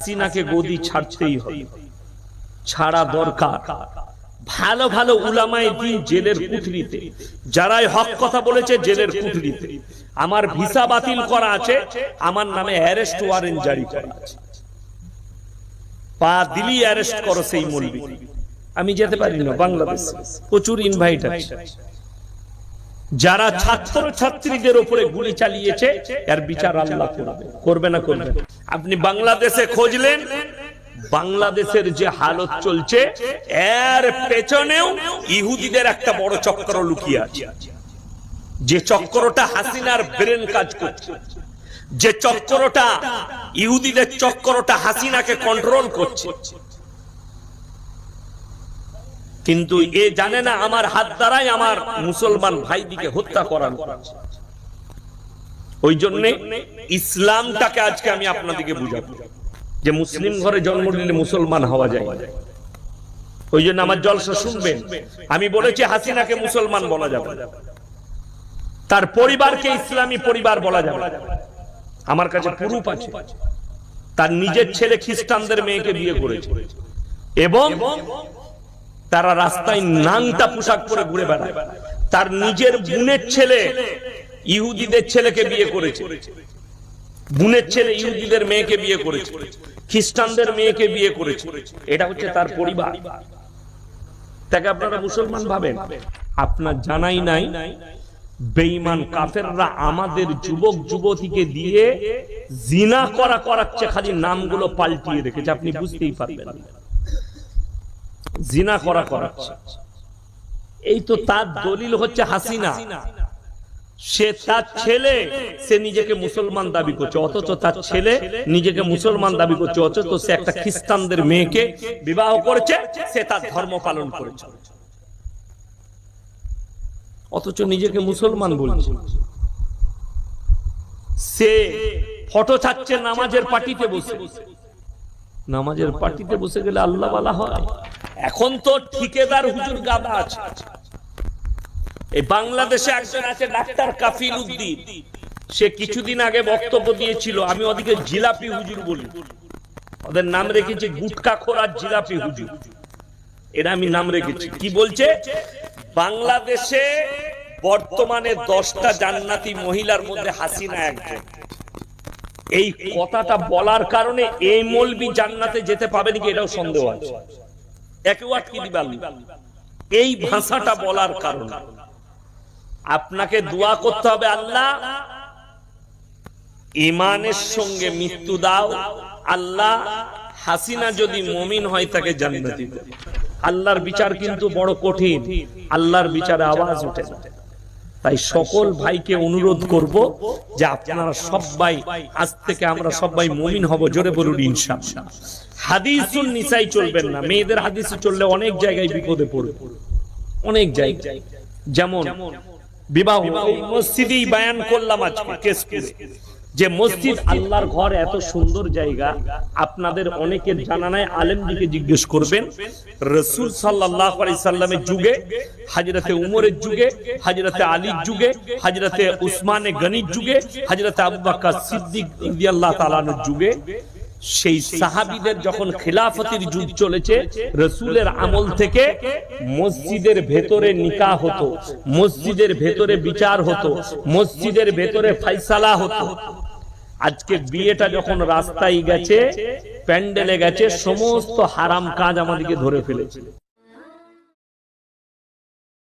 হাসিনাকে গদি ছাড়তেই হবে, ছাড়া দরকার। ভালো ভালো উলামায়ে দ্বীন জেলের কুঠরিতে, যারাই হক কথা বলেছে জেলের কুঠরিতে। আমার ভিসা বাতিল করা আছে, আমার নামে অ্যারেস্ট ওয়ারেন্ট জারি করা আছে। পা দিলি অ্যারেস্ট করো সেই মৌলবি। আমি যেতে পারি না বাংলাদেশ, প্রচুর ইনভাইট আছে। যারা ছাত্র ছাত্রীদের উপরে গুলি চালিয়েছে এর বিচার আল্লাহ করবে না করবে। আপনি বাংলাদেশে খোঁজলেন, বাংলাদেশের যে হালত চলছে এর পেছনেও ইহুদিদের একটা বড় চক্র লুকিয়ে আছে। যে চক্রটা হাসিনার ব্রেন কাজ করছে, যে চক্রটা ইহুদিদের চক্রটা হাসিনাকে কন্ট্রোল করছে। কিন্তু এ জানে না আমার হাত দ্বারাই আমার মুসলমান ভাইদিকে হত্যা করানো হচ্ছে। ওই জন্য ইসলামটাকে আজকে আমি আপনাদেরকে বুঝাবো যে মুসলিম ঘরে জন্ম নিলে মুসলমান হওয়া যায়। ওই জন্য আমার জলসা শুনবেন, আমি বলেছি হাসিনাকে মুসলমান বলা যাবে, তার পরিবারকে ইসলামী পরিবার বলা যাবে। আমার কাছে প্রুফ আছে, তার নিজের ছেলে খ্রিস্টানদের মেয়েকে বিয়ে করেছে এবং তারা রাস্তায় নাংটা পোশাক পরে ঘুরে বেড়ায়। তার নিজের বোনের ছেলে ইহুদিদের ছেলেকে বিয়ে করেছে, বোনের ছেলে ইহুদিদের মেয়েকে বিয়ে করেছে, খ্রিস্টানদের মেয়েকে বিয়ে করেছে। এটা হচ্ছে তার পরিবার। তাকে আপনারা মুসলমান ভাবেন? আপনার জানাই নাই বেঈমান কাফেররা আমাদের যুবক যুবতীকে দিয়ে জিনা করাচ্ছে, খালি নামগুলো পাল্টিয়ে রেখেছে। আপনি বুঝতেই পারবেন জিনা করাচ্ছে। এই তো তার দলিল হচ্ছে হাসিনা। সে তার ছেলে, সে নিজেকে মুসলমান দাবি করছে, অথচ তার ছেলে নিজেকে মুসলমান দাবি করছে, অথচ সে একটা খ্রিস্টানদের মেয়েকে বিবাহ করেছে, সে তার ধর্ম পালন করেছে, অথচ নিজেকে মুসলমান বলছে। সে ফটো ছাড়ছে নামাজের পার্টিতে বসে। নামাজের পার্টিতে বসে গেলে আল্লাহ ওয়ালা হয়? এখন তো ঠিকাদার হুজুর গাদা আছে। এই বাংলাদেশে একজন আছে ডাক্তার কাফিল উদ্দিন, সে কিছুদিন আগে বক্তব্য দিয়েছিল, আমি ওদিকে জিলাপি হুজুর বলি, ওদের নাম রেখেছি গুটকাখোর আর জিলাপি হুজুর, এরা আমি নাম রেখেছি। কি বলছে? বাংলাদেশে বর্তমানে 10টা জান্নাতি মহিলার মধ্যে হাসিনা একজন। এই কথাটা বলার কারণে এই মৌলবি জান্নাতে যেতে পাবে নাকি এটাও সন্দেহ আছে। এই ভাষাটা বলার কারণে আপনাকে দোয়া করতে হবে, আল্লাহ ঈমানের সঙ্গে মৃত্যু দাও, আল্লাহ হাসিনা যদি মুমিন হয় তাকে জান্নাতি দাও। আল্লাহর বিচার কিন্তু বড় কঠিন, আল্লাহর বিচারে আওয়াজ ওঠে না। তাই সকল ভাইকে অনুরোধ করব যে আপনারা সবাই আজ থেকে আমরা সবাই মুমিন হব। জোরে বলুন ইনশাআল্লাহ। হাদিসুন নিসাই চলবেন না, মেয়েদের হাদিসে চললে অনেক জায়গায় বিপদে পড়বে, অনেক জায়গায়। যেমন বিবাহ মসজিদেই বয়ান করলাম আজকে কেশপুরে, যে মসজিদ আল্লাহর ঘর এত সুন্দর জায়গা, আপনাদের অনেকের জানা নাই, আলেমদিকে জিজ্ঞেস করবেন। রাসূল সাল্লাল্লাহু আলাইহি সাল্লামের যুগে, হযরতে উমরের যুগে, হযরতে আলীর যুগে, হযরতে উসমানে গনির যুগে, হযরতে আবু বকর সিদ্দিক রাদিয়াল্লাহু তাআলা আনহুর যুগে, সেই সাহাবীদের যখন খিলাফতের যুগ চলেছে, রাসূলের আমল থেকে মসজিদের ভেতরে নিকাহ হতো, মসজিদের ভেতরে বিচার হতো, মসজিদের ভেতরে ফয়সালা হতো। আজকে বিয়েটা যখন রাস্তায় গেছে, প্যান্ডেলে গেছে, সমস্ত হারাম কাজ আমাদেরকে ধরে ফেলেছে।